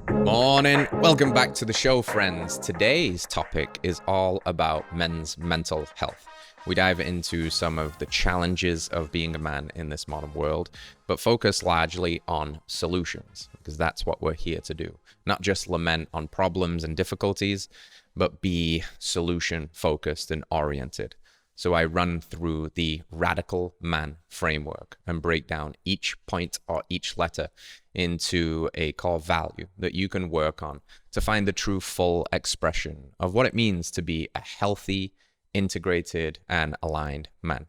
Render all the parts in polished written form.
Morning. Welcome back to the show, friends. Today's topic is all about men's mental health. We dive into some of the challenges of being a man in this modern world, but focus largely on solutions, because that's what we're here to do. Not just lament on problems and difficulties, but be solution focused and oriented. So I run through the radical man framework and break down each point or each letter into a core value that you can work on to find the true full expression of what it means to be a healthy, integrated, and aligned man.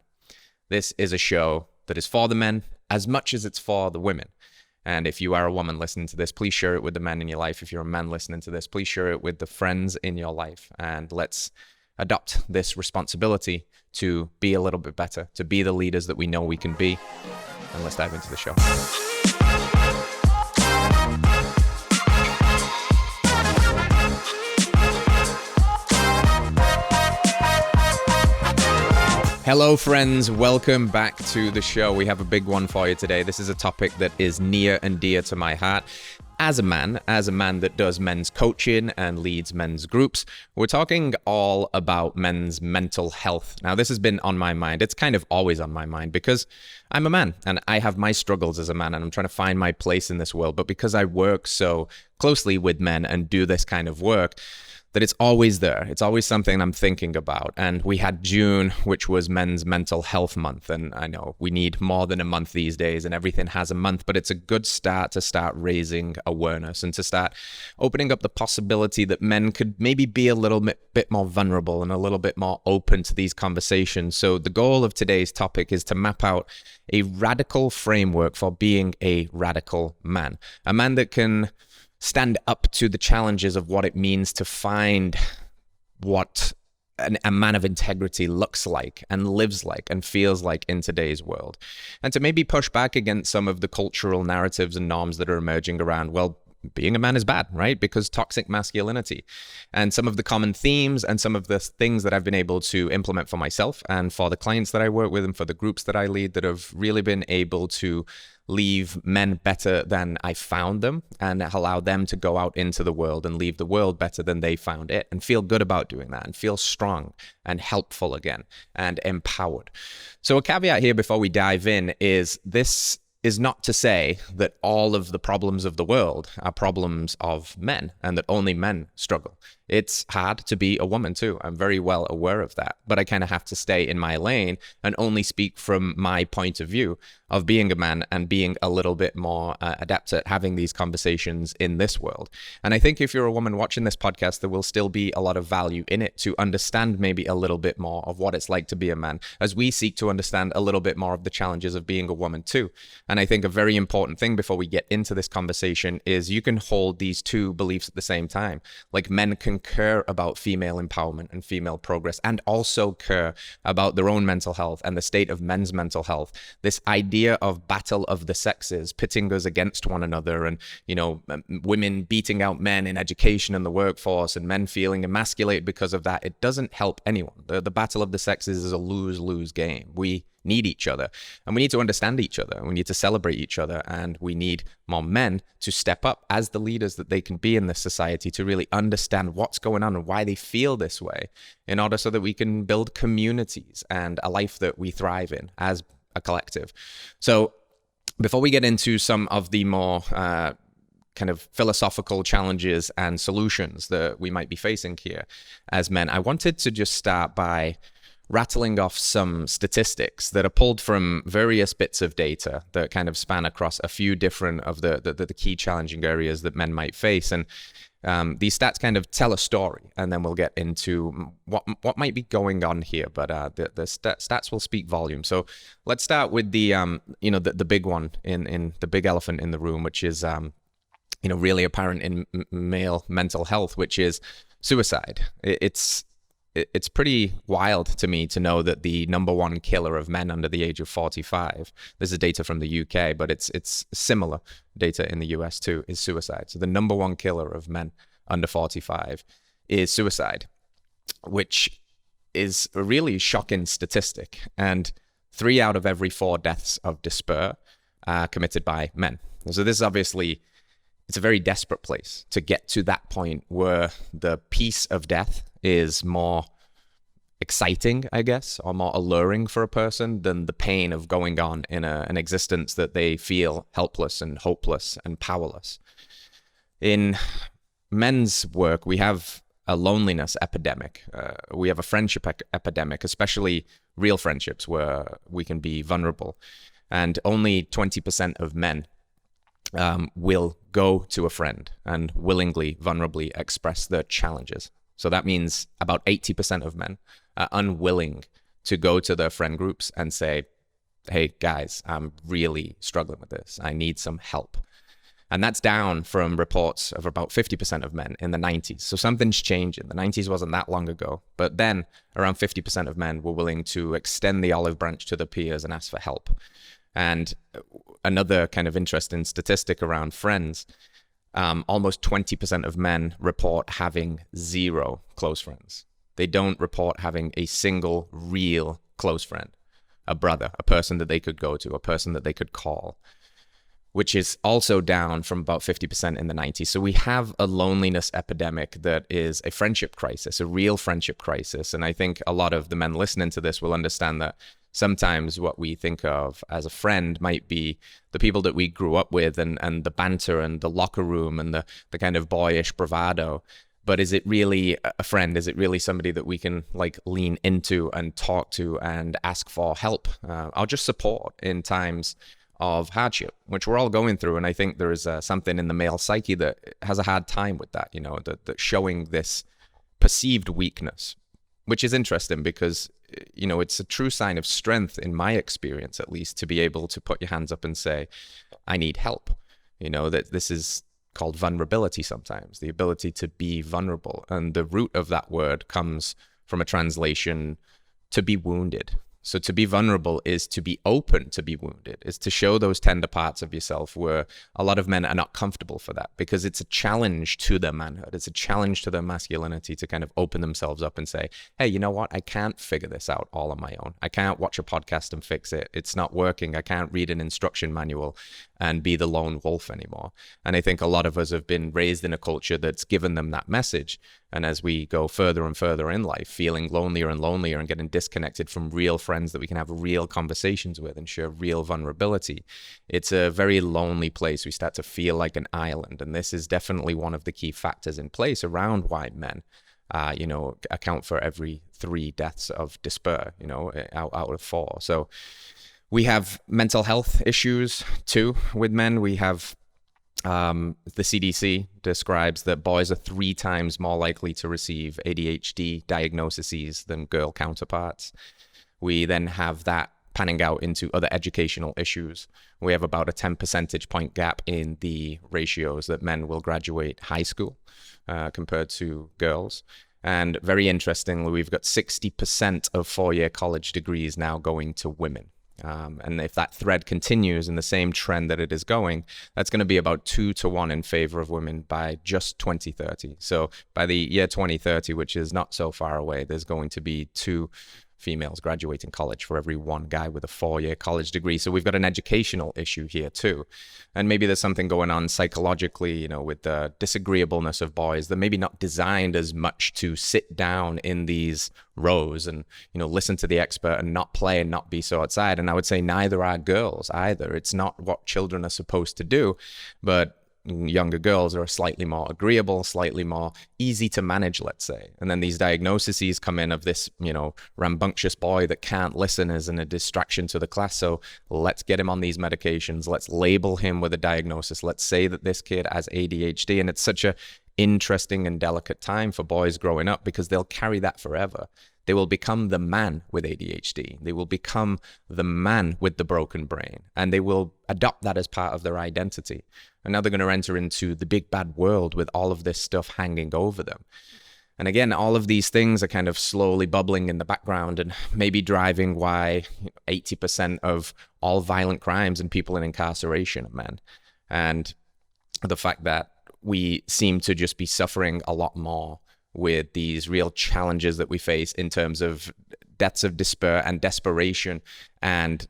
This is a show that is for the men as much as it's for the women. And if you are a woman listening to this, please share it with the men in your life. If you're a man listening to this, please share it with the friends in your life. And let's adopt this responsibility to be a little bit better, to be the leaders that we know we can be. And let's dive into the show. Hello, friends. Welcome back to the show. We have a big one for you today. This is a topic that is near and dear to my heart. As a man that does men's coaching and leads men's groups, we're talking all about men's mental health. Now, this has been on my mind. It's kind of always on my mind because I'm a man and I have my struggles as a man and I'm trying to find my place in this world. But because I work so closely with men and do this kind of work, that it's always there. It's always something I'm thinking about. And we had June, which was Men's Mental Health Month. And I know we need more than a month these days and everything has a month, but it's a good start to start raising awareness and to start opening up the possibility that men could maybe be a little bit more vulnerable and a little bit more open to these conversations. So the goal of today's topic is to map out a radical framework for being a radical man, a man that can stand up to the challenges of what it means to find what a man of integrity looks like and lives like and feels like in today's world. And to maybe push back against some of the cultural narratives and norms that are emerging around, well, being a man is bad, right? Because toxic masculinity. And some of the common themes and some of the things that I've been able to implement for myself and for the clients that I work with and for the groups that I lead that have really been able to leave men better than I found them and allow them to go out into the world and leave the world better than they found it and feel good about doing that and feel strong and helpful again and empowered. So a caveat here before we dive in is this is not to say that all of the problems of the world are problems of men and that only men struggle. It's hard to be a woman too. I'm very well aware of that, but I kind of have to stay in my lane and only speak from my point of view of being a man and being a little bit more adept at having these conversations in this world. And I think if you're a woman watching this podcast, there will still be a lot of value in it to understand maybe a little bit more of what it's like to be a man as we seek to understand a little bit more of the challenges of being a woman too. And I think a very important thing before we get into this conversation is you can hold these two beliefs at the same time. Like men can care about female empowerment and female progress and also care about their own mental health and the state of men's mental health. This idea of battle of the sexes, pitting us against one another and, you know, women beating out men in education and the workforce and men feeling emasculated because of that, it doesn't help anyone. The battle of the sexes is a lose-lose game. We need each other and we need to understand each other. We need to celebrate each other and we need more men to step up as the leaders that they can be in this society to really understand what's going on and why they feel this way in order so that we can build communities and a life that we thrive in as a collective. So before we get into some of the more kind of philosophical challenges and solutions that we might be facing here as men, I wanted to just start by rattling off some statistics that are pulled from various bits of data that kind of span across a few different of the key challenging areas that men might face. And these stats kind of tell a story, and then we'll get into what might be going on here. But the stats will speak volume. So let's start with the big one in the big elephant in the room, which is really apparent in male mental health, which is suicide. It's pretty wild to me to know that the number one killer of men under the age of 45, this is data from the UK, but it's similar data in the US too, is suicide. So the number one killer of men under 45 is suicide, which is a really shocking statistic. And 3 out of every 4 deaths of despair are committed by men. So this is obviously it's a very desperate place to get to that point where the peace of death is more exciting, I guess, or more alluring for a person than the pain of going on in an existence that they feel helpless and hopeless and powerless. In men's work, we have a loneliness epidemic. We have a friendship epidemic, especially real friendships where we can be vulnerable. And only 20% of men will go to a friend and willingly, vulnerably express their challenges. So that means about 80% of men are unwilling to go to their friend groups and say, hey guys, I'm really struggling with this. I need some help. And that's down from reports of about 50% of men in the 90s. So something's changing. The 90s wasn't that long ago. But then around 50% of men were willing to extend the olive branch to their peers and ask for help. And another kind of interesting statistic around friends, almost 20% of men report having zero close friends. They don't report having a single real close friend, a brother, a person that they could go to, a person that they could call, which is also down from about 50% in the 90s. So we have a loneliness epidemic that is a friendship crisis, a real friendship crisis. And I think a lot of the men listening to this will understand that sometimes what we think of as a friend might be the people that we grew up with and the banter and the locker room and the kind of boyish bravado. But is it really a friend? Is it really somebody that we can like lean into and talk to and ask for help or just support in times of hardship, which we're all going through? And I think there is something in the male psyche that has a hard time with that, you know, that showing this perceived weakness, which is interesting because, you know, it's a true sign of strength in my experience, at least, to be able to put your hands up and say, I need help. You know, that this is called vulnerability sometimes, the ability to be vulnerable. And the root of that word comes from a translation to be wounded. So to be vulnerable is to be open to be wounded, is to show those tender parts of yourself where a lot of men are not comfortable for that because it's a challenge to their manhood. It's a challenge to their masculinity to kind of open themselves up and say, hey, you know what? I can't figure this out all on my own. I can't watch a podcast and fix it. It's not working. I can't read an instruction manual and be the lone wolf anymore. And I think a lot of us have been raised in a culture that's given them that message. And as we go further and further in life, feeling lonelier and lonelier and getting disconnected from real friends that we can have real conversations with and share real vulnerability, it's a very lonely place. We start to feel like an island. And this is definitely one of the key factors in place around why men, account for every 3 deaths of despair, out of 4. So we have mental health issues too with men. We have the CDC describes that boys are 3 times more likely to receive ADHD diagnoses than girl counterparts. We then have that panning out into other educational issues. We have about a 10 percentage point gap in the ratios that men will graduate high school compared to girls. And very interestingly, we've got 60% of 4-year college degrees now going to women. And if that thread continues in the same trend that it is going, that's going to be about 2-to-1 in favor of women by just 2030. So by the year 2030, which is not so far away, there's going to be 2 females graduating college for every 1 guy with a 4-year college degree. So we've got an educational issue here too. And maybe there's something going on psychologically, with the disagreeableness of boys. They're maybe not designed as much to sit down in these rows and, listen to the expert and not play and not be so outside. And I would say neither are girls either. It's not what children are supposed to do, but younger girls are slightly more agreeable, slightly more easy to manage, let's say. And then these diagnoses come in of this, rambunctious boy that can't listen as a distraction to the class. So let's get him on these medications. Let's label him with a diagnosis. Let's say that this kid has ADHD. And it's such a interesting and delicate time for boys growing up because they'll carry that forever. They will become the man with ADHD. They will become the man with the broken brain, and they will adopt that as part of their identity. And now they're going to enter into the big bad world with all of this stuff hanging over them. And again, all of these things are kind of slowly bubbling in the background and maybe driving why 80% of all violent crimes and people in incarceration are men. And the fact that we seem to just be suffering a lot more with these real challenges that we face in terms of deaths of despair and desperation. And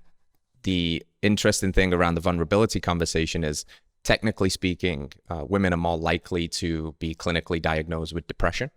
the interesting thing around the vulnerability conversation is technically speaking, women are more likely to be clinically diagnosed with depression.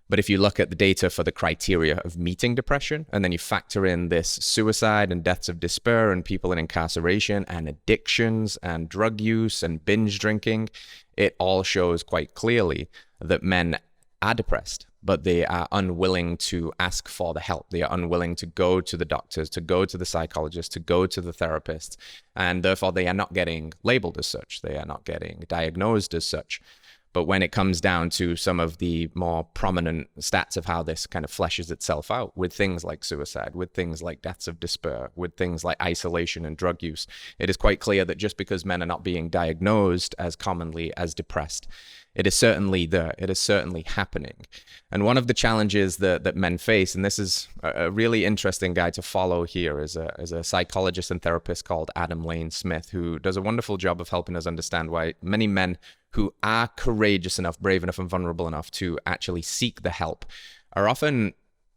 But if you look at the data for the criteria of meeting depression, and then you factor in this suicide and deaths of despair and people in incarceration and addictions and drug use and binge drinking, it all shows quite clearly that men are depressed, but they are unwilling to ask for the help. They are unwilling to go to the doctors, to go to the psychologists, to go to the therapists, and therefore they are not getting labeled as such. They are not getting diagnosed as such. But when it comes down to some of the more prominent stats of how this kind of fleshes itself out with things like suicide, with things like deaths of despair, with things like isolation and drug use, it is quite clear that just because men are not being diagnosed as commonly as depressed, it is certainly there. It is certainly happening. And one of the challenges that men face, and this is a really interesting guy to follow here, is a psychologist and therapist called Adam Lane Smith, who does a wonderful job of helping us understand why many men who are courageous enough, brave enough, and vulnerable enough to actually seek the help are often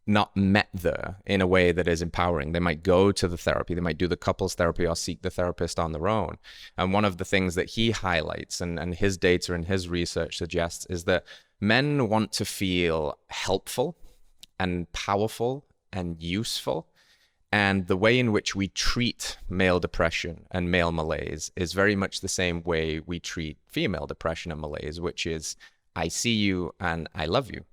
not met there in a way that is empowering. They might go to the therapy, they might do the couples therapy or seek the therapist on their own. And one of the things that he highlights and his data and his research suggests is that men want to feel helpful and powerful and useful. And the way in which we treat male depression and male malaise is very much the same way we treat female depression and malaise, which is, I see you and I love you.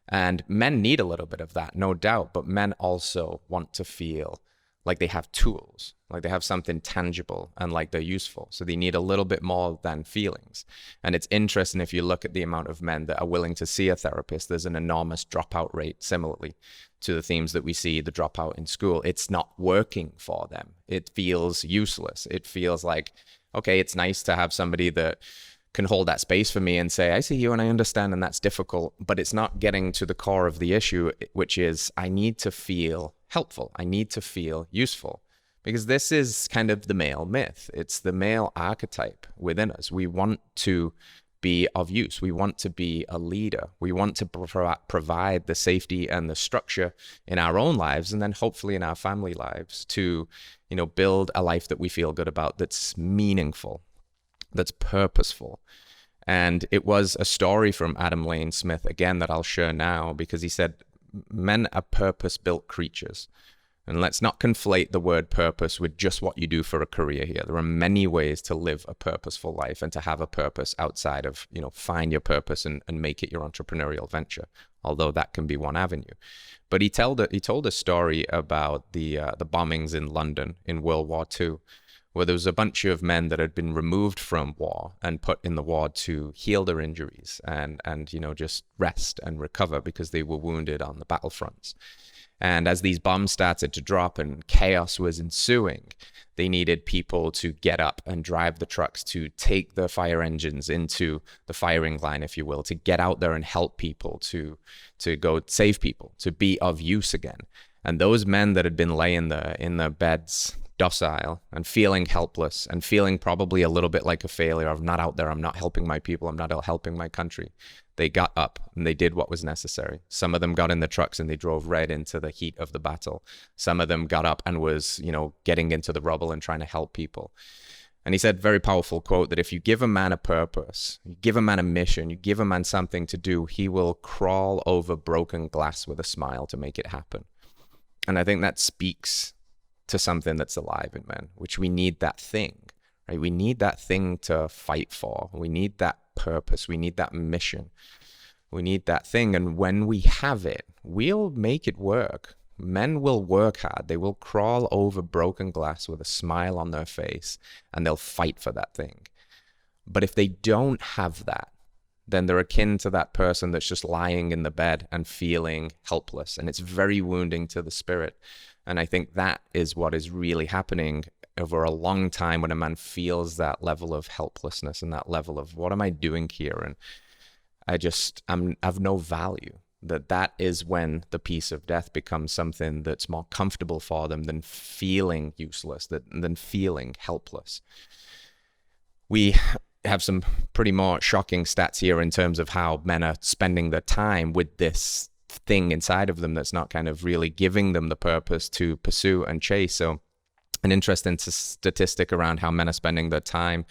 And men need a little bit of that, no doubt, but men also want to feel like they have tools, like they have something tangible and like they're useful. So they need a little bit more than feelings. And it's interesting if you look at the amount of men that are willing to see a therapist, there's an enormous dropout rate similarly to the themes that we see, the dropout in school. It's not working for them. It feels useless. It feels like, okay, it's nice to have somebody that can hold that space for me and say, I see you and I understand, and that's difficult, but it's not getting to the core of the issue, which is I need to feel helpful. I need to feel useful, because this is kind of the male myth. It's the male archetype within us. We want to be of use. We want to be a leader. We want to provide the safety and the structure in our own lives, and then hopefully in our family lives to, build a life that we feel good about, that's meaningful, that's purposeful. And it was a story from Adam Lane Smith, again, that I'll share now, because he said, men are purpose-built creatures. And let's not conflate the word purpose with just what you do for a career here. There are many ways to live a purposeful life and to have a purpose outside of, find your purpose and make it your entrepreneurial venture, although that can be one avenue. But he told a story about the bombings in London in World War II, where there was a bunch of men that had been removed from war and put in the ward to heal their injuries and just rest and recover because they were wounded on the battlefronts. And as these bombs started to drop and chaos was ensuing, they needed people to get up and drive the trucks, to take the fire engines into the firing line, if you will, to get out there and help people, to go save people, to be of use again. And those men that had been laying there in their beds, docile and feeling helpless and feeling probably a little bit like a failure of not out there, I'm not helping my people, I'm not helping my country. They got up and they did what was necessary. Some of them got in the trucks and they drove right into the heat of the battle. Some of them got up and was, getting into the rubble and trying to help people. And he said, very powerful quote, that if you give a man a purpose, you give a man a mission, you give a man something to do, he will crawl over broken glass with a smile to make it happen. And I think that speaks to something that's alive in men, which we need that thing, right? We need that thing to fight for. We need that purpose. We need that mission. We need that thing. And when we have it, we'll make it work. Men will work hard. They will crawl over broken glass with a smile on their face, and they'll fight for that thing. But if they don't have that, then they're akin to that person that's just lying in the bed and feeling helpless. And it's very wounding to the spirit. And I think that is what is really happening over a long time, when a man feels that level of helplessness and that level of, what am I doing here? And I've no value. That is when the peace of death becomes something that's more comfortable for them than feeling useless, than feeling helpless. We have some pretty more shocking stats here in terms of how men are spending their time with this thing inside of them that's not kind of really giving them the purpose to pursue and chase. So an interesting statistic around how men are spending their time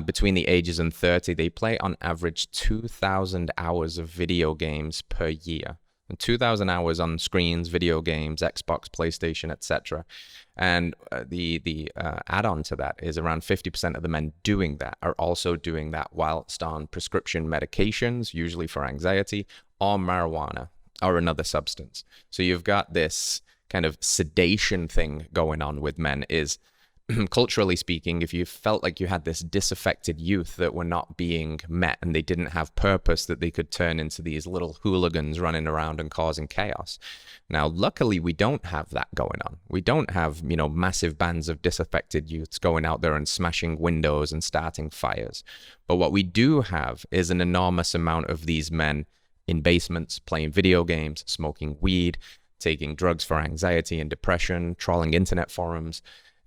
between the ages and 30, they play on average 2,000 hours of video games per year. And 2,000 hours on screens, video games, Xbox, PlayStation, etc. And the add-on to that is around 50% of the men doing that are also doing that whilst on prescription medications, usually for anxiety, or marijuana, or another substance. So you've got this kind of sedation thing going on with men is, culturally speaking, if you felt like you had this disaffected youth that were not being met and they didn't have purpose, that they could turn into these little hooligans running around and causing chaos. Now, luckily, we don't have that going on. We don't have, massive bands of disaffected youths going out there and smashing windows and starting fires. But what we do have is an enormous amount of these men in basements, playing video games, smoking weed, taking drugs for anxiety and depression, trawling internet forums,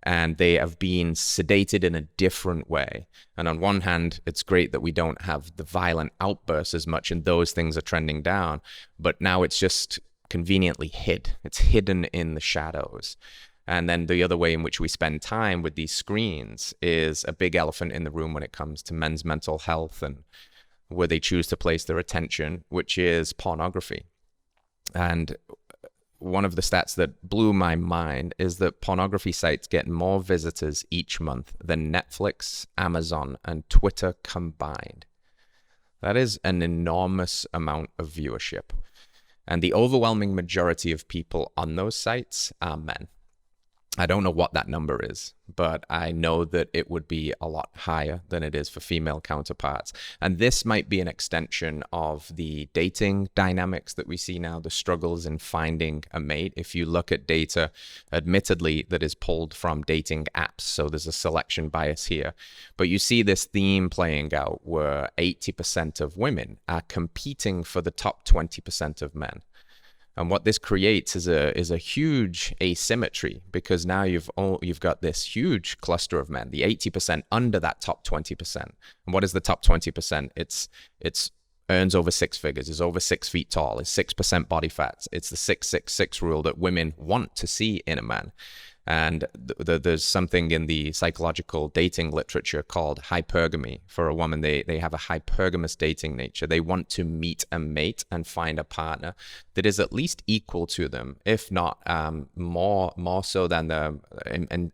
and they have been sedated in a different way. And on one hand, it's great that we don't have the violent outbursts as much, and those things are trending down, but now it's just conveniently hid. It's hidden in the shadows. And then the other way in which we spend time with these screens is a big elephant in the room when it comes to men's mental health and where they choose to place their attention, which is pornography. And one of the stats that blew my mind is that pornography sites get more visitors each month than Netflix, Amazon, and Twitter combined. That is an enormous amount of viewership. And the overwhelming majority of people on those sites are men. I don't know what that number is, but I know that it would be a lot higher than it is for female counterparts. And this might be an extension of the dating dynamics that we see now, the struggles in finding a mate. If you look at data, admittedly, that is pulled from dating apps, so there's a selection bias here. But you see this theme playing out where 80% of women are competing for the top 20% of men. And what this creates is a huge asymmetry, because now you've got this huge cluster of men, the 80% under that top 20%. And what is the top 20%? It's earns over six figures, is over 6 feet tall, is 6% body fat. It's the 666 rule that women want to see in a man. And there's something in the psychological dating literature called hypergamy. For a woman, they have a hypergamous dating nature. They want to meet a mate and find a partner that is at least equal to them, if not more so than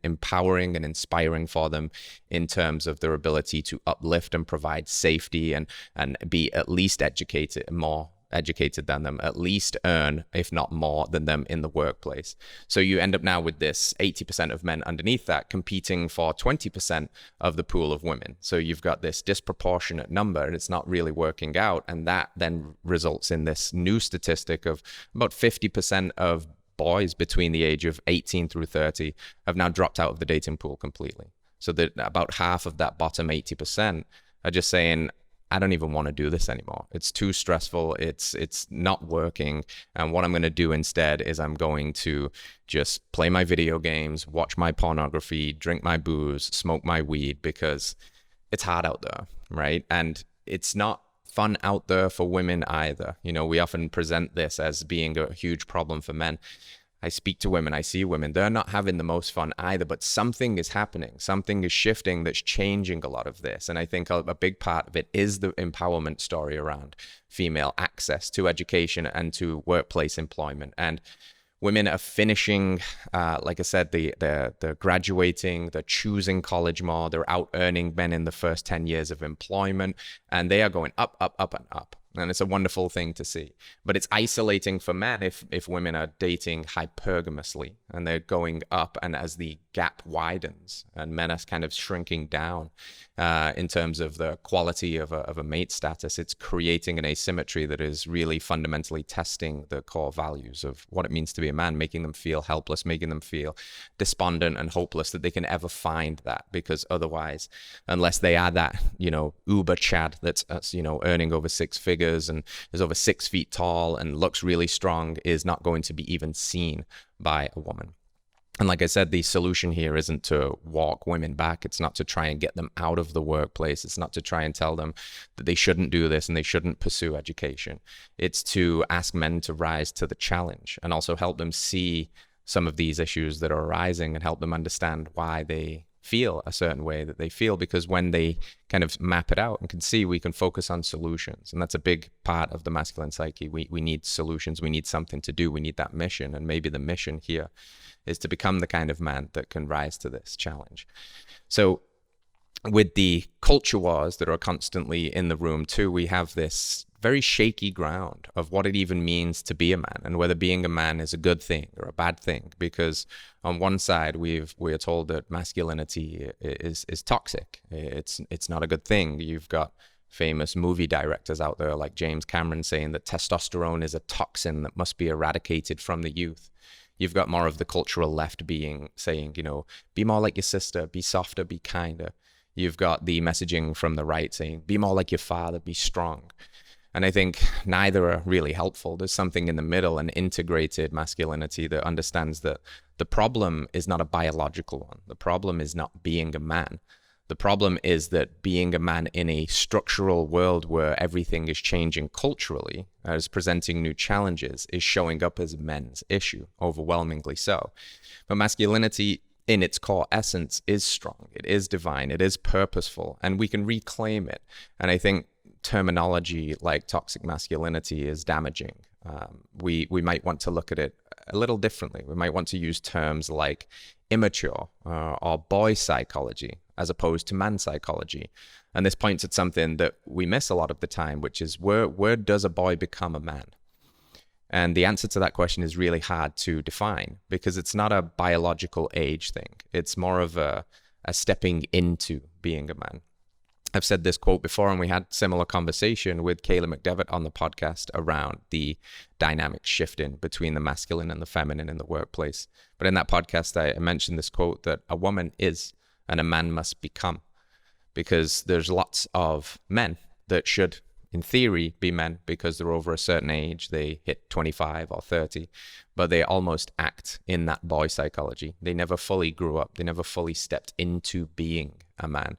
empowering and inspiring for them in terms of their ability to uplift and provide safety and be at least educated, more educated than them, at least earn, if not more than them in the workplace. So you end up now with this 80% of men underneath that competing for 20% of the pool of women. So you've got this disproportionate number and it's not really working out. And that then results in this new statistic of about 50% of boys between the age of 18 through 30 have now dropped out of the dating pool completely. So that about half of that bottom 80% are just saying, I don't even want to do this anymore. It's too stressful. It's not working. And what I'm going to do instead is I'm going to just play my video games, watch my pornography, drink my booze, smoke my weed, because it's hard out there, right? And it's not fun out there for women either. We often present this as being a huge problem for men. I speak to women, I see women, they're not having the most fun either, but something is happening. Something is shifting that's changing a lot of this. And I think a big part of it is the empowerment story around female access to education and to workplace employment. And women are finishing, like I said, they're graduating, they're choosing college more, they're out earning men in the first 10 years of employment, and they are going up, up, up, and up. And it's a wonderful thing to see. But it's isolating for men if women are dating hypergamously and they're going up, and as the gap widens and men are kind of shrinking down in terms of the quality of a mate status, it's creating an asymmetry that is really fundamentally testing the core values of what it means to be a man, making them feel helpless, making them feel despondent and hopeless that they can ever find that, because otherwise, unless they are that, uber Chad that's, earning over 6 figures and is over 6 feet tall and looks really strong, is not going to be even seen by a woman. And like I said, the solution here isn't to walk women back. It's not to try and get them out of the workplace. It's not to try and tell them that they shouldn't do this and they shouldn't pursue education. It's to ask men to rise to the challenge and also help them see some of these issues that are arising and help them understand why they feel a certain way that they feel, because when they kind of map it out and can see, we can focus on solutions. And that's a big part of the masculine psyche. We need solutions. We need something to do. We need that mission. And maybe the mission here is to become the kind of man that can rise to this challenge. So with the culture wars that are constantly in the room too, we have this very shaky ground of what it even means to be a man, and whether being a man is a good thing or a bad thing. Because on one side, we are told that masculinity is toxic. It's not a good thing. You've got famous movie directors out there like James Cameron saying that testosterone is a toxin that must be eradicated from the youth. You've got more of the cultural left saying, be more like your sister, be softer, be kinder. You've got the messaging from the right saying, be more like your father, be strong. And I think neither are really helpful. There's something in the middle, an integrated masculinity that understands that the problem is not a biological one. The problem is not being a man. The problem is that being a man in a structural world where everything is changing culturally, as presenting new challenges, is showing up as men's issue, overwhelmingly so. But masculinity in its core essence is strong. It is divine. It is purposeful, and we can reclaim it. And I think terminology like toxic masculinity is damaging. We might want to look at it a little differently. We might want to use terms like immature or boy psychology as opposed to man psychology. And this points at something that we miss a lot of the time, which is where does a boy become a man? And the answer to that question is really hard to define, because it's not a biological age thing. It's more of a stepping into being a man. I've said this quote before, and we had similar conversation with Kayla McDevitt on the podcast around the dynamic shifting between the masculine and the feminine in the workplace. But in that podcast, I mentioned this quote that a woman is and a man must become, because there's lots of men that should, in theory, be men because they're over a certain age. They hit 25 or 30, but they almost act in that boy psychology. They never fully grew up. They never fully stepped into being a man.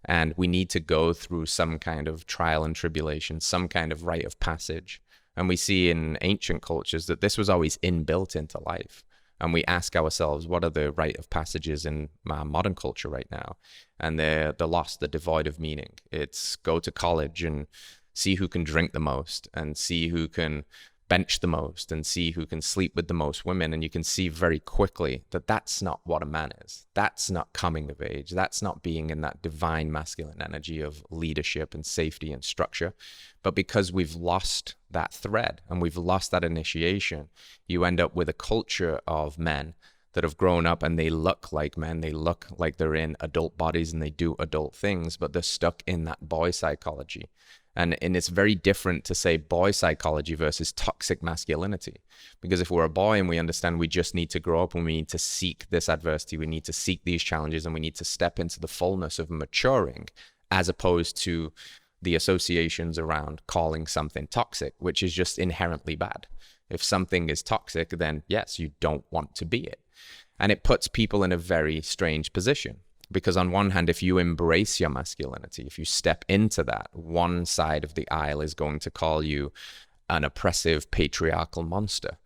And we need to go through some kind of trial and tribulation, some kind of rite of passage. And we see in ancient cultures that this was always inbuilt into life. And we ask ourselves, what are the rite of passages in our modern culture right now? And they're lost, they're devoid of meaning. It's go to college and see who can drink the most, and see who can bench the most, and see who can sleep with the most women. And you can see very quickly that that's not what a man is. That's not coming of age. That's not being in that divine masculine energy of leadership and safety and structure. But because we've lost that thread and we've lost that initiation, you end up with a culture of men that have grown up and they look like men. They look like they're in adult bodies and they do adult things, but they're stuck in that boy psychology. And it's very different to say boy psychology versus toxic masculinity. Because if we're a boy and we understand we just need to grow up and we need to seek this adversity, we need to seek these challenges, and we need to step into the fullness of maturing, as opposed to the associations around calling something toxic, which is just inherently bad. If something is toxic, then yes, you don't want to be it. And it puts people in a very strange position. Because on one hand, if you embrace your masculinity, if you step into that, one side of the aisle is going to call you an oppressive patriarchal monster.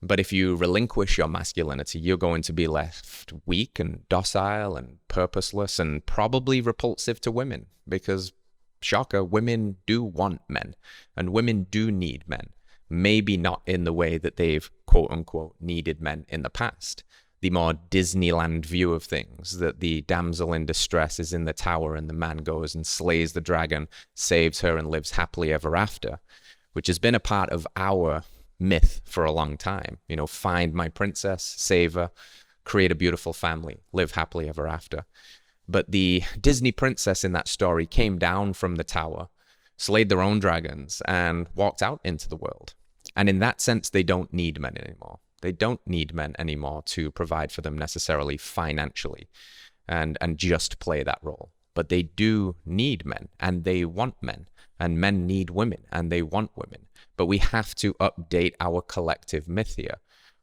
But if you relinquish your masculinity, you're going to be left weak and docile and purposeless and probably repulsive to women. Because, shocker, women do want men, and women do need men. Maybe not in the way that they've, quote unquote, needed men in the past. The more Disneyland view of things, that the damsel in distress is in the tower and the man goes and slays the dragon, saves her, and lives happily ever after, which has been a part of our myth for a long time. Find my princess, save her, create a beautiful family, live happily ever after. But the Disney princess in that story came down from the tower, slayed their own dragons, and walked out into the world. And in that sense, they don't need men anymore. They don't need men anymore to provide for them necessarily financially and just play that role. But they do need men, and they want men, and men need women, and they want women. But we have to update our collective myth here.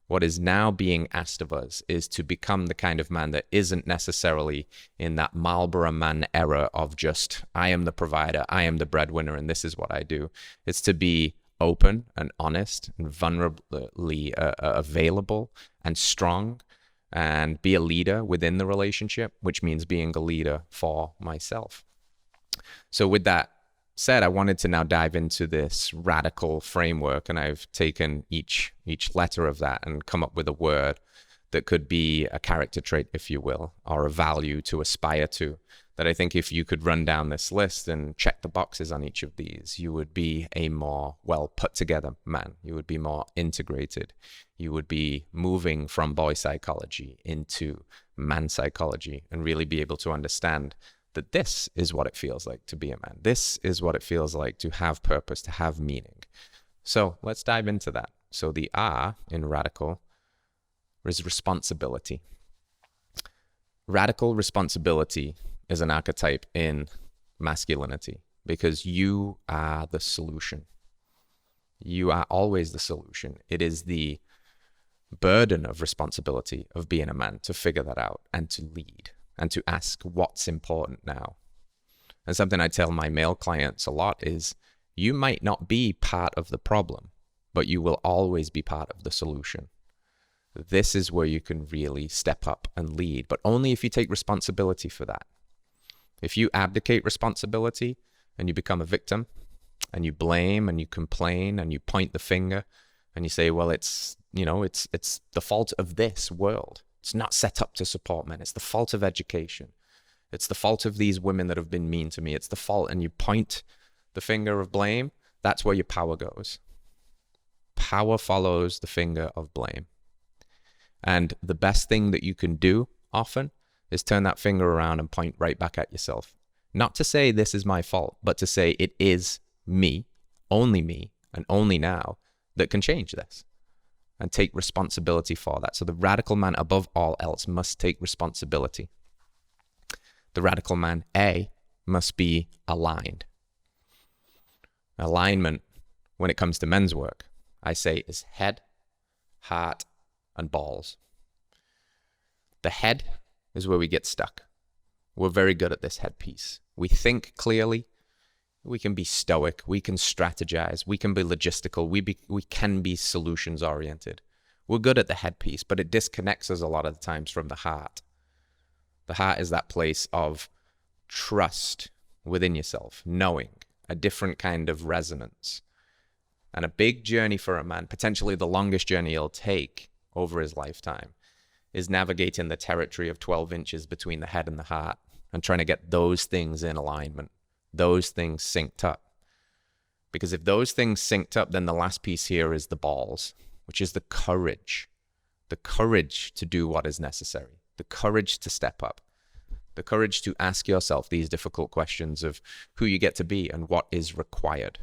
What is now being asked of us is to become the kind of man that isn't necessarily in that Marlboro man era of just, I am the provider, I am the breadwinner, and this is what I do. It's to be open and honest and vulnerably available and strong, and be a leader within the relationship, which means being a leader for myself. So with that said, I wanted to now dive into this radical framework, and I've taken each letter of that and come up with a word that could be a character trait, if you will, or a value to aspire to, that I think if you could run down this list and check the boxes on each of these, you would be a more well put together man. You would be more integrated. You would be moving from boy psychology into man psychology and really be able to understand that this is what it feels like to be a man. This is what it feels like to have purpose, to have meaning. So let's dive into that. So the R in radical is responsibility. Radical responsibility is an archetype in masculinity because you are the solution. You are always the solution. It is the burden of responsibility of being a man to figure that out and to lead and to ask what's important now. And something I tell my male clients a lot is you might not be part of the problem, but you will always be part of the solution. This is where you can really step up and lead, but only if you take responsibility for that. If you abdicate responsibility and you become a victim and you blame and you complain and you point the finger and you say, well, it's the fault of this world. It's not set up to support men. It's the fault of education. It's the fault of these women that have been mean to me. It's the fault, and you point the finger of blame. That's where your power goes. Power follows the finger of blame. And the best thing that you can do often is turn that finger around and point right back at yourself. Not to say this is my fault, but to say it is me, and only now that can change this and take responsibility for that. So the radical man above all else must take responsibility. The radical man, A, must be aligned. Alignment, when it comes to men's work, I say is head, heart, and balls. The head is where we get stuck. We're very good at this head piece. We think clearly. We can be stoic. We can strategize. We can be logistical. We can be solutions oriented. We're good at the head piece, but it disconnects us a lot of the times from the heart. The heart is that place of trust within yourself, knowing a different kind of resonance. And a big journey for a man, potentially the longest journey he'll take over his lifetime, is navigating the territory of 12 inches between the head and the heart and trying to get those things in alignment, those things synced up. Because if those things synced up, then the last piece here is the balls, which is the courage to do what is necessary, the courage to step up, the courage to ask yourself these difficult questions of who you get to be and what is required.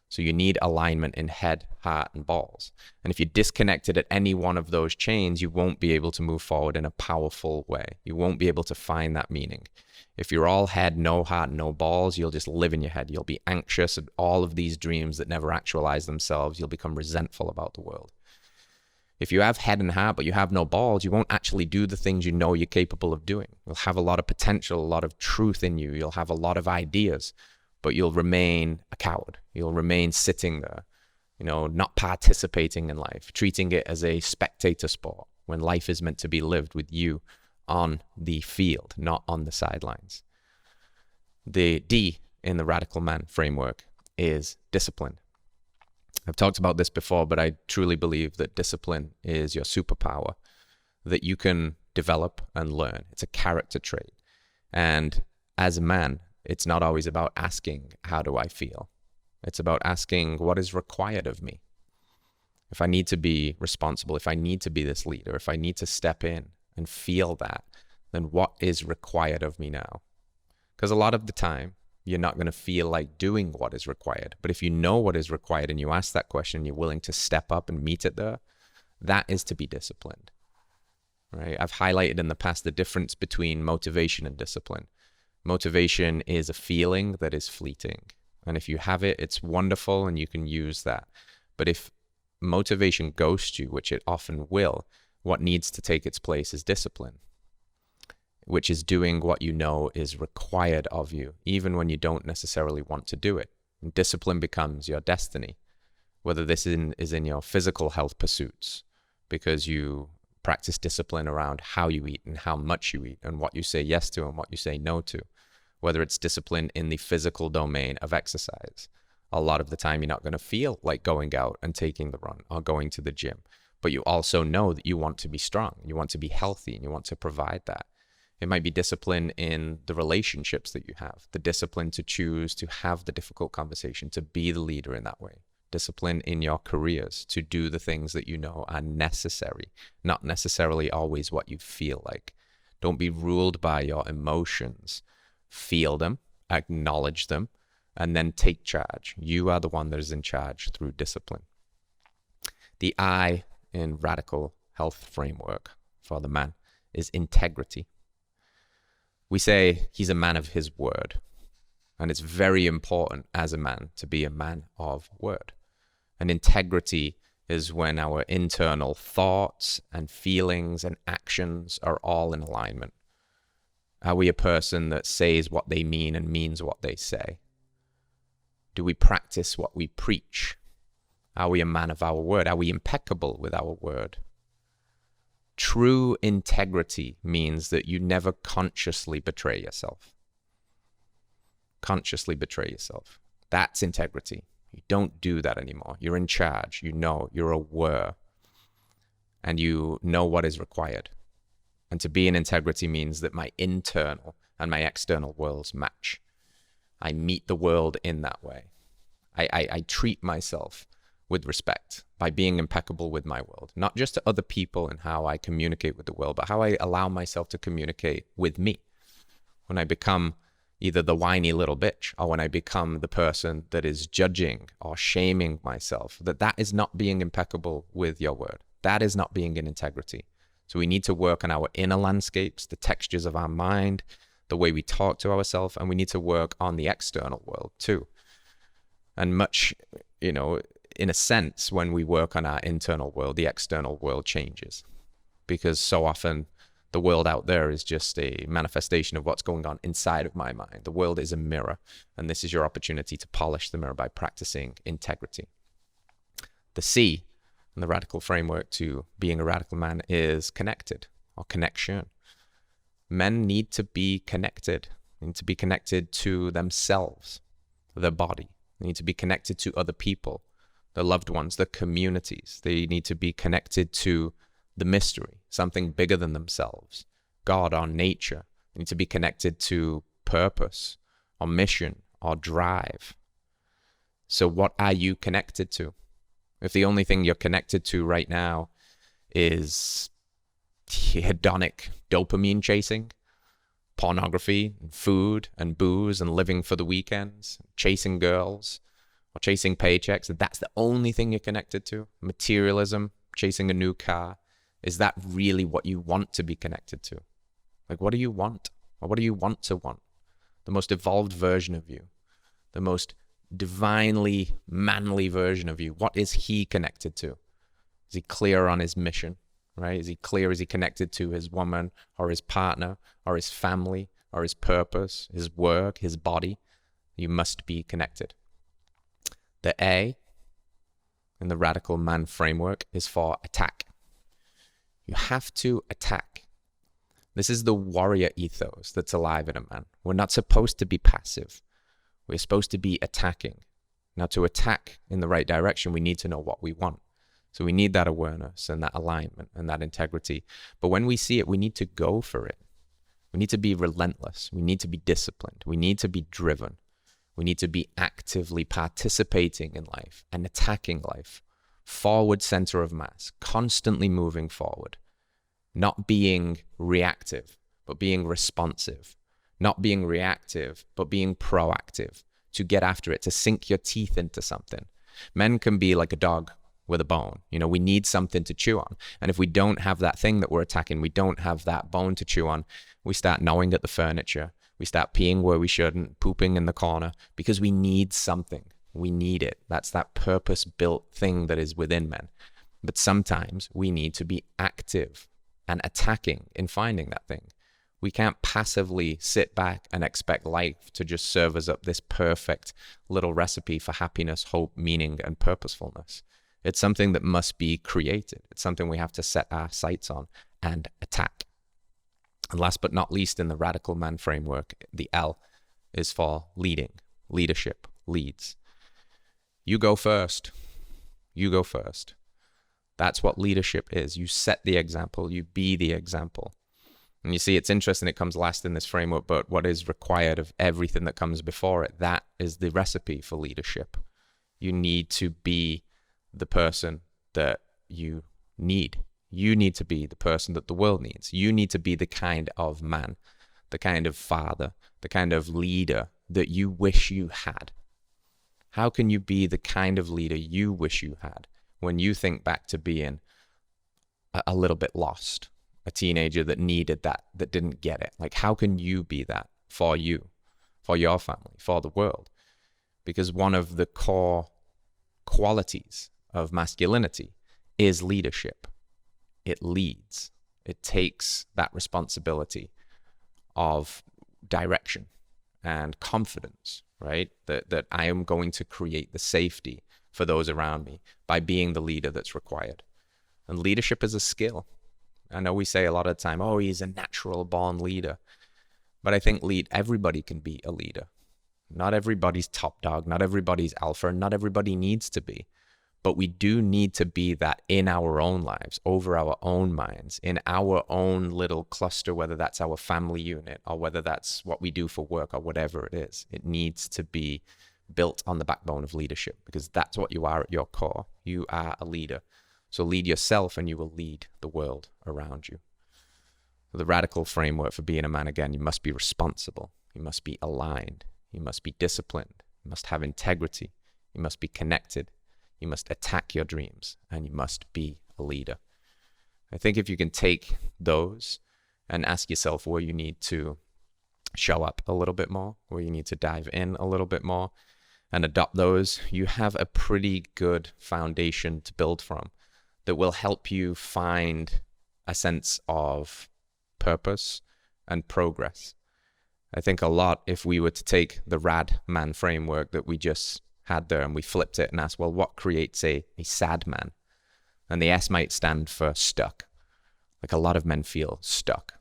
So you need alignment in head, heart, and balls. And if you're disconnected at any one of those chains, you won't be able to move forward in a powerful way. You won't be able to find that meaning. If you're all head, no heart, no balls, you'll just live in your head. You'll be anxious at all of these dreams that never actualize themselves. You'll become resentful about the world. If you have head and heart, but you have no balls, you won't actually do the things you know you're capable of doing. You'll have a lot of potential, a lot of truth in you. You'll have a lot of ideas, but you'll remain a coward. You'll remain sitting there, not participating in life, treating it as a spectator sport when life is meant to be lived with you on the field, not on the sidelines. The D in the radical man framework is discipline. I've talked about this before, but I truly believe that discipline is your superpower that you can develop and learn. It's a character trait. And as a man, it's not always about asking, how do I feel? It's about asking, what is required of me? If I need to be responsible, if I need to be this leader, if I need to step in and feel that, then what is required of me now? Because a lot of the time, you're not going to feel like doing what is required. But if you know what is required and you ask that question, you're willing to step up and meet it there, that is to be disciplined. Right? I've highlighted in the past the difference between motivation and discipline. Motivation is a feeling that is fleeting. And if you have it, it's wonderful and you can use that. But if motivation ghosts you, which it often will, what needs to take its place is discipline, which is doing what you know is required of you, even when you don't necessarily want to do it. And discipline becomes your destiny, whether this is in your physical health pursuits, because you practice discipline around how you eat and how much you eat and what you say yes to and what you say no to. Whether it's discipline in the physical domain of exercise. A lot of the time, you're not going to feel like going out and taking the run or going to the gym. But you also know that you want to be strong, you want to be healthy, and you want to provide that. It might be discipline in the relationships that you have, the discipline to choose to have the difficult conversation, to be the leader in that way. Discipline in your careers, to do the things that you know are necessary, not necessarily always what you feel like. Don't be ruled by your emotions. Feel them, acknowledge them, and then take charge. You are the one that is in charge through discipline. The I in radical health framework for the man is integrity. We say he's a man of his word, and it's very important as a man to be a man of word. And integrity is when our internal thoughts and feelings and actions are all in alignment. Are we a person that says what they mean and means what they say? Do we practice what we preach? Are we a man of our word? Are we impeccable with our word? True integrity means that you never consciously betray yourself. Consciously betray yourself. That's integrity. You don't do that anymore. You're in charge. You know, you're aware, and you know what is required. And to be in integrity means that my internal and my external worlds match. I meet the world in that way. I treat myself with respect by being impeccable with my world, not just to other people and how I communicate with the world, but how I allow myself to communicate with me. When I become either the whiny little bitch or when I become the person that is judging or shaming myself, that is not being impeccable with your word. That is not being in integrity. So we need to work on our inner landscapes, the textures of our mind, the way we talk to ourselves, and we need to work on the external world too. And much, in a sense, when we work on our internal world, the external world changes. Because so often the world out there is just a manifestation of what's going on inside of my mind. The world is a mirror, and this is your opportunity to polish the mirror by practicing integrity. The C in the radical framework to being a radical man is connected or connection. Men need to be connected. They need to be connected to themselves, their body. They need to be connected to other people, their loved ones, their communities. They need to be connected to the mystery, something bigger than themselves, God or nature. They need to be connected to purpose or mission or drive. So what are you connected to? If the only thing you're connected to right now is hedonic dopamine chasing, pornography, and food and booze and living for the weekends, chasing girls or chasing paychecks, if that's the only thing you're connected to, materialism, chasing a new car, is that really what you want to be connected to? Like, what do you want? Or what do you want to want? The most evolved version of you, the most divinely manly version of you. What is he connected to? Is he clear on his mission, right? Is he clear? Is he connected to his woman or his partner or his family or his purpose, his work, his body? You must be connected. The A in the radical man framework is for attack. You have to attack. This is the warrior ethos that's alive in a man. We're not supposed to be passive. We're supposed to be attacking. Now, to attack in the right direction, we need to know what we want. So we need that awareness and that alignment and that integrity. But when we see it, we need to go for it. We need to be relentless. We need to be disciplined. We need to be driven. We need to be actively participating in life and attacking life. Forward center of mass, constantly moving forward. Not being reactive, but being responsive. Not being reactive, but being proactive, to get after it, to sink your teeth into something. Men can be like a dog with a bone. We need something to chew on. And if we don't have that thing that we're attacking, we don't have that bone to chew on, we start gnawing at the furniture. We start peeing where we shouldn't, pooping in the corner, because we need something. We need it. That's that purpose-built thing that is within men. But sometimes we need to be active and attacking in finding that thing. We can't passively sit back and expect life to just serve us up this perfect little recipe for happiness, hope, meaning, and purposefulness. It's something that must be created. It's something we have to set our sights on and attack. And last but not least, in the radical man framework, the L is for leading, leadership, leads. You go first. You go first. That's what leadership is. You set the example. You be the example. And you see, it's interesting, it comes last in this framework, but what is required of everything that comes before it, that is the recipe for leadership. You need to be the person that you need. You need to be the person that the world needs. You need to be the kind of man, the kind of father, the kind of leader that you wish you had. How can you be the kind of leader you wish you had when you think back to being a little bit lost, a teenager that needed that didn't get it? Like, how can you be that for you, for your family, for the world? Because one of the core qualities of masculinity is leadership. It leads. It takes that responsibility of direction and confidence, right? That I am going to create the safety for those around me by being the leader that's required. And leadership is a skill. I know we say a lot of the time, oh, he's a natural born leader. But I think everybody can be a leader. Not everybody's top dog, not everybody's alpha, not everybody needs to be. But we do need to be that in our own lives, over our own minds, in our own little cluster, whether that's our family unit or whether that's what we do for work or whatever it is. It needs to be built on the backbone of leadership, because that's what you are at your core. You are a leader. So lead yourself and you will lead the world around you. The radical framework for being a man, again, you must be responsible. You must be aligned. You must be disciplined. You must have integrity. You must be connected. You must attack your dreams, and you must be a leader. I think if you can take those and ask yourself where you need to show up a little bit more, where you need to dive in a little bit more, and adopt those, you have a pretty good foundation to build from that will help you find a sense of purpose and progress. I think a lot, if we were to take the rad man framework that we just had there and we flipped it and asked, well, what creates a sad man? And the S might stand for stuck. Like, a lot of men feel stuck,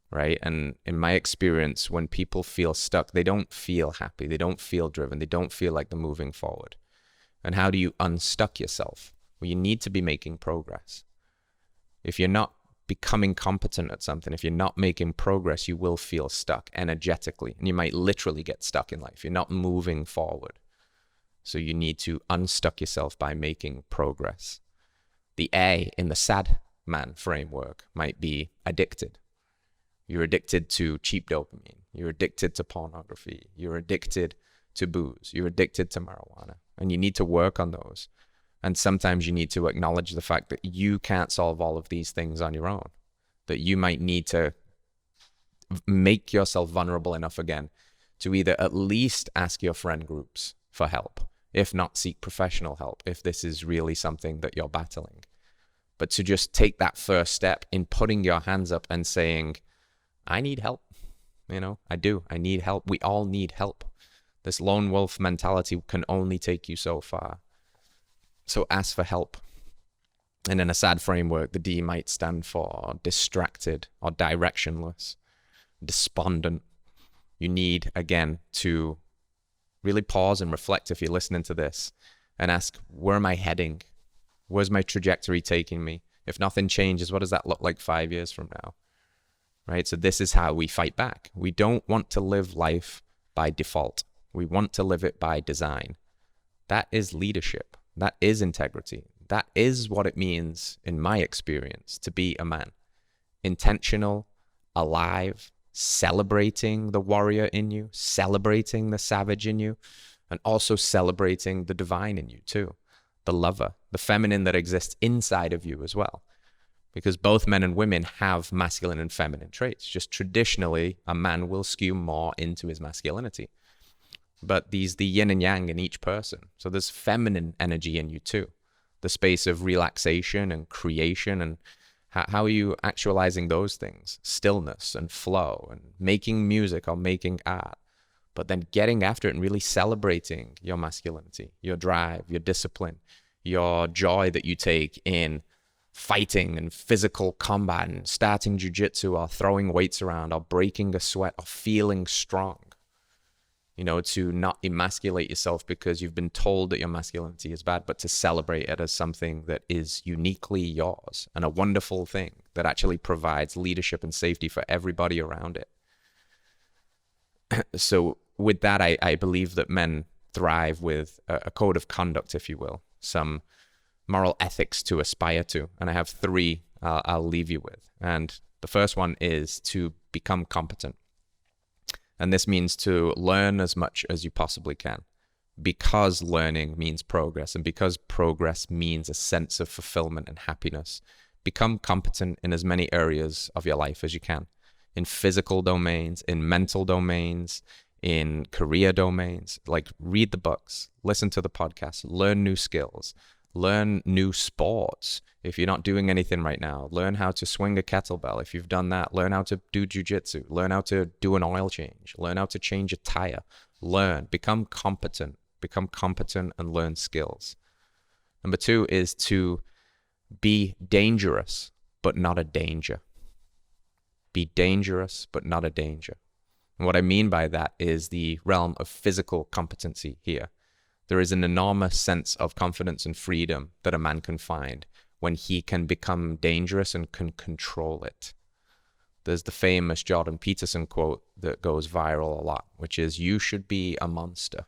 right? And in my experience, when people feel stuck, they don't feel happy. They don't feel driven. They don't feel like they're moving forward. And how do you unstuck yourself? Well, you need to be making progress. If you're not becoming competent at something, if you're not making progress, you will feel stuck energetically. And you might literally get stuck in life. You're not moving forward. So you need to unstuck yourself by making progress. The A in the sad man framework might be addicted. You're addicted to cheap dopamine. You're addicted to pornography. You're addicted to booze. You're addicted to marijuana. And you need to work on those. And sometimes you need to acknowledge the fact that you can't solve all of these things on your own. That you might need to make yourself vulnerable enough again to either at least ask your friend groups for help, if not seek professional help, if this is really something that you're battling. But to just take that first step in putting your hands up and saying, I need help. I need help. We all need help. This lone wolf mentality can only take you so far. So ask for help. And in a sad framework, the D might stand for distracted or directionless, despondent. You need, again, to really pause and reflect if you're listening to this and ask, where am I heading? Where's my trajectory taking me? If nothing changes, what does that look like 5 years from now? Right? So this is how we fight back. We don't want to live life by default. We want to live it by design. That is leadership. That is integrity. That is what it means, in my experience, to be a man. Intentional, alive, celebrating the warrior in you, celebrating the savage in you, and also celebrating the divine in you too, the lover, the feminine that exists inside of you as well. Because both men and women have masculine and feminine traits. Just traditionally, a man will skew more into his masculinity. But the yin and yang in each person. So there's feminine energy in you too. The space of relaxation and creation, and how are you actualizing those things? Stillness and flow and making music or making art. But then getting after it and really celebrating your masculinity, your drive, your discipline, your joy that you take in fighting and physical combat and starting jiu-jitsu or throwing weights around or breaking a sweat or feeling strong. To not emasculate yourself because you've been told that your masculinity is bad, but to celebrate it as something that is uniquely yours and a wonderful thing that actually provides leadership and safety for everybody around it. So with that, I believe that men thrive with a code of conduct, if you will, some moral ethics to aspire to. And I have three I'll leave you with. And the first one is to become competent. And this means to learn as much as you possibly can, because learning means progress, and because progress means a sense of fulfillment and happiness. Become competent in as many areas of your life as you can, in physical domains, in mental domains, in career domains. Like, read the books, listen to the podcasts, learn new skills, learn new sports. If you're not doing anything right now, learn how to swing a kettlebell. If you've done that, learn how to do jiu-jitsu, learn how to do an oil change, learn how to change a tire. Become competent and learn skills. Number two is to be dangerous, but not a danger. Be dangerous, but not a danger. And what I mean by that is the realm of physical competency here. There is an enormous sense of confidence and freedom that a man can find when he can become dangerous and can control it. There's the famous Jordan Peterson quote that goes viral a lot, which is, you should be a monster,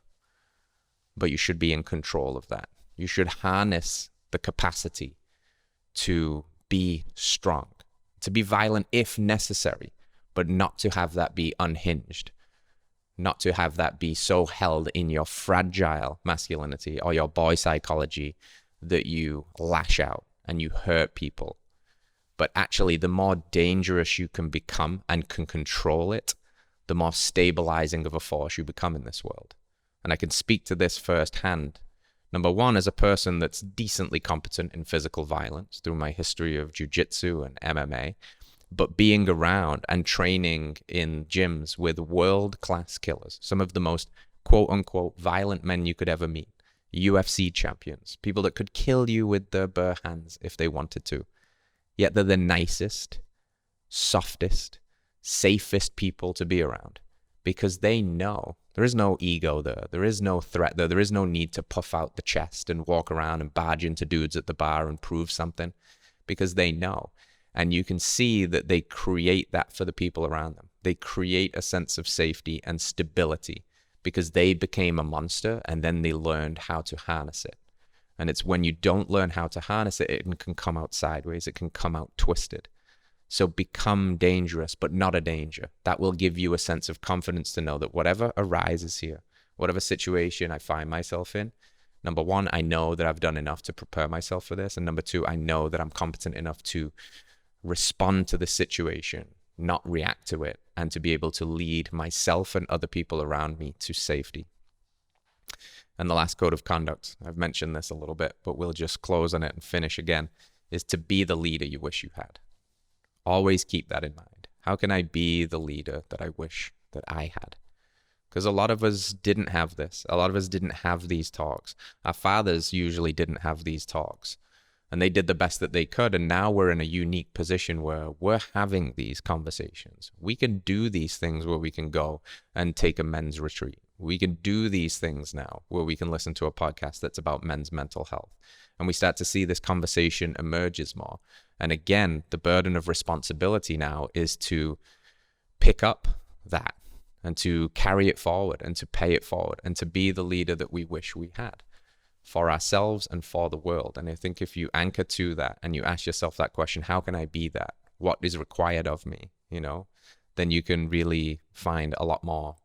but you should be in control of that. You should harness the capacity to be strong, to be violent if necessary, but not to have that be unhinged, not to have that be so held in your fragile masculinity or your boy psychology that you lash out and you hurt people. But actually, the more dangerous you can become and can control it, the more stabilizing of a force you become in this world. And I can speak to this firsthand. Number one, as a person that's decently competent in physical violence through my history of jiu-jitsu and MMA, but being around and training in gyms with world-class killers, some of the most quote-unquote violent men you could ever meet, UFC champions, people that could kill you with their bare hands if they wanted to. Yet they're the nicest, softest, safest people to be around, because they know there is no ego there. There is no threat there. There is no need to puff out the chest and walk around and barge into dudes at the bar and prove something, because they know. And you can see that they create that for the people around them. They create a sense of safety and stability because they became a monster and then they learned how to harness it. And it's when you don't learn how to harness it, it can come out sideways. It can come out twisted. So become dangerous, but not a danger. That will give you a sense of confidence to know that whatever arises here, whatever situation I find myself in, number one, I know that I've done enough to prepare myself for this. And number two, I know that I'm competent enough to respond to the situation, not react to it, and to be able to lead myself and other people around me to safety. And the last code of conduct, I've mentioned this a little bit, but we'll just close on it and finish again, is to be the leader you wish you had. Always keep that in mind. How can I be the leader that I wish that I had? Because a lot of us didn't have this. A lot of us didn't have these talks. Our fathers usually didn't have these talks. And they did the best that they could. And now we're in a unique position where we're having these conversations. We can do these things where we can go and take a men's retreat. We can do these things now where we can listen to a podcast that's about men's mental health. And we start to see this conversation emerges more. And again, the burden of responsibility now is to pick up that and to carry it forward and to pay it forward and to be the leader that we wish we had for ourselves and for the world. And I think if you anchor to that and you ask yourself that question, how can I be that? What is required of me? Then you can really find a lot more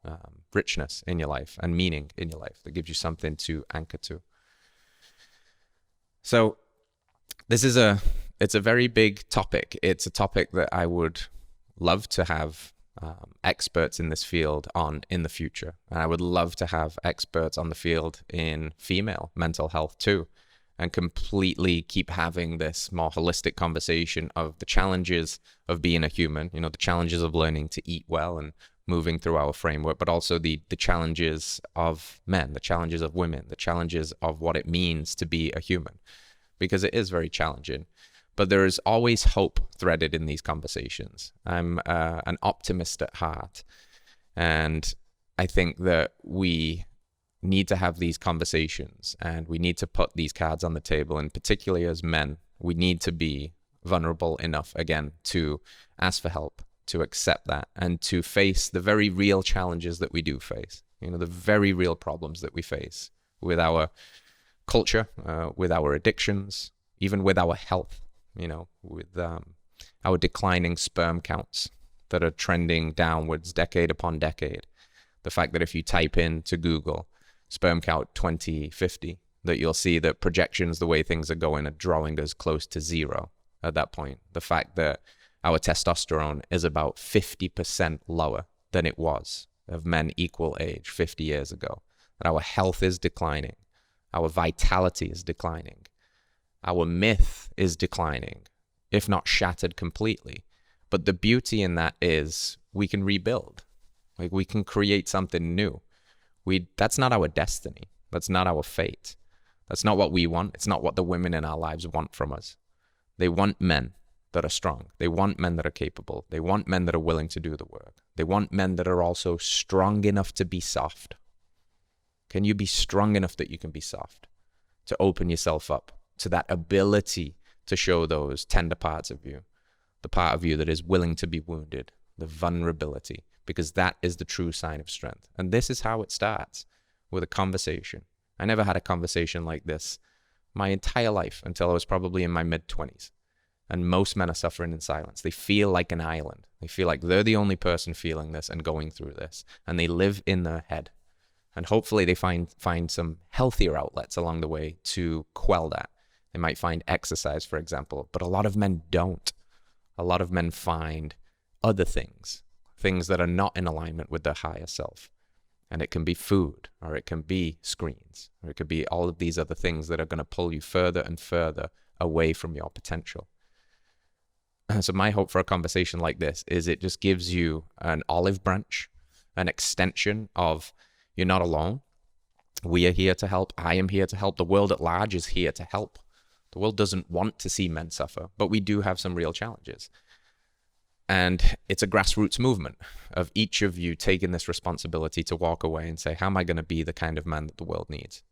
richness in your life and meaning in your life that gives you something to anchor to. So this is it's a very big topic. It's a topic that I would love to have experts in this field on in the future. And I would love to have experts on the field in female mental health too, and completely keep having this more holistic conversation of the challenges of being a human, the challenges of learning to eat well and moving through our framework, but also the challenges of men, the challenges of women, the challenges of what it means to be a human, because it is very challenging. But there is always hope threaded in these conversations. I'm an optimist at heart, and I think that we need to have these conversations, and we need to put these cards on the table, and particularly as men, we need to be vulnerable enough, again, to ask for help, to accept that, and to face the very real challenges that we do face, the very real problems that we face with our culture, with our addictions, even with our health, with our declining sperm counts that are trending downwards decade upon decade. The fact that if you type into Google sperm count 2050, that you'll see that projections, the way things are going, are drawing us close to zero at that point. The fact that our testosterone is about 50% lower than it was of men equal age 50 years ago. That our health is declining. Our vitality is declining. Our myth is declining, if not shattered completely. But the beauty in that is we can rebuild. Like, we can create something new. That's not our destiny. That's not our fate. That's not what we want. It's not what the women in our lives want from us. They want men that are strong. They want men that are capable. They want men that are willing to do the work. They want men that are also strong enough to be soft. Can you be strong enough that you can be soft? To open yourself up to that ability to show those tender parts of you, the part of you that is willing to be wounded, the vulnerability, because that is the true sign of strength. And this is how it starts, with a conversation. I never had a conversation like this my entire life until I was probably in my mid-20s. And most men are suffering in silence. They feel like an island. They feel like they're the only person feeling this and going through this. And they live in their head. And hopefully they find some healthier outlets along the way to quell that. They might find exercise, for example. But a lot of men don't. A lot of men find other things that are not in alignment with their higher self. And it can be food, or it can be screens, or it could be all of these other things that are going to pull you further and further away from your potential. So my hope for a conversation like this is it just gives you an olive branch, an extension of you're not alone. We are here to help. I am here to help. The world at large is here to help. The world doesn't want to see men suffer, but we do have some real challenges. And it's a grassroots movement of each of you taking this responsibility to walk away and say, how am I going to be the kind of man that the world needs?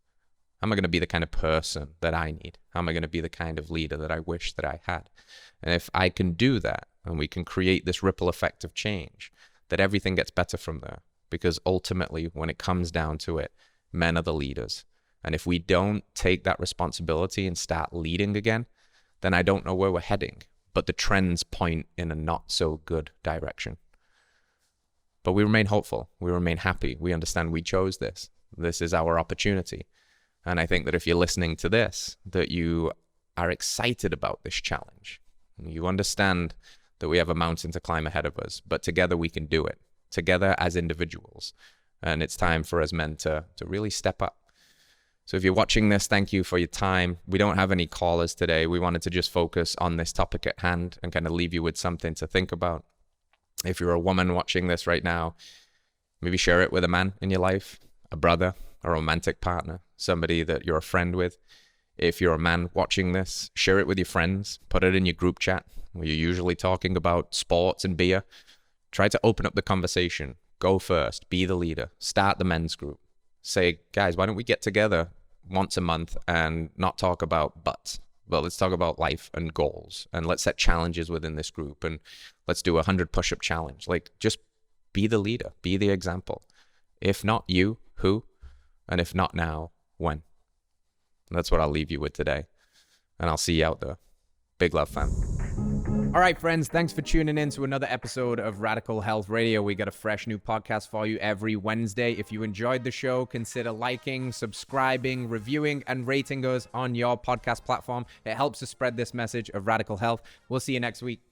How am I going to be the kind of person that I need? How am I going to be the kind of leader that I wish that I had? And if I can do that, and we can create this ripple effect of change, that everything gets better from there. Because ultimately, when it comes down to it, men are the leaders. And if we don't take that responsibility and start leading again, then I don't know where we're heading. But the trends point in a not so good direction. But we remain hopeful. We remain happy. We understand we chose this. This is our opportunity. And I think that if you're listening to this, that you are excited about this challenge. You understand that we have a mountain to climb ahead of us, but together we can do it. Together as individuals. And it's time for us men to really step up. So if you're watching this, thank you for your time. We don't have any callers today. We wanted to just focus on this topic at hand and kind of leave you with something to think about. If you're a woman watching this right now, maybe share it with a man in your life, a brother, a romantic partner, somebody that you're a friend with. If you're a man watching this, share it with your friends. Put it in your group chat where you're usually talking about sports and beer. Try to open up the conversation. Go first. Be the leader. Start the men's group. Say, guys, why don't we get together once a month and not talk about butts, but let's talk about life and goals, and let's set challenges within this group, and let's do a 100 push-up challenge. Like, just be the leader, be the example. If not you, who? And if not now, when? And that's what I'll leave you with today. And I'll see you out there. Big love, fam. All right, friends, thanks for tuning in to another episode of Radical Health Radio. We got a fresh new podcast for you every Wednesday. If you enjoyed the show, consider liking, subscribing, reviewing, and rating us on your podcast platform. It helps to spread this message of radical health. We'll see you next week.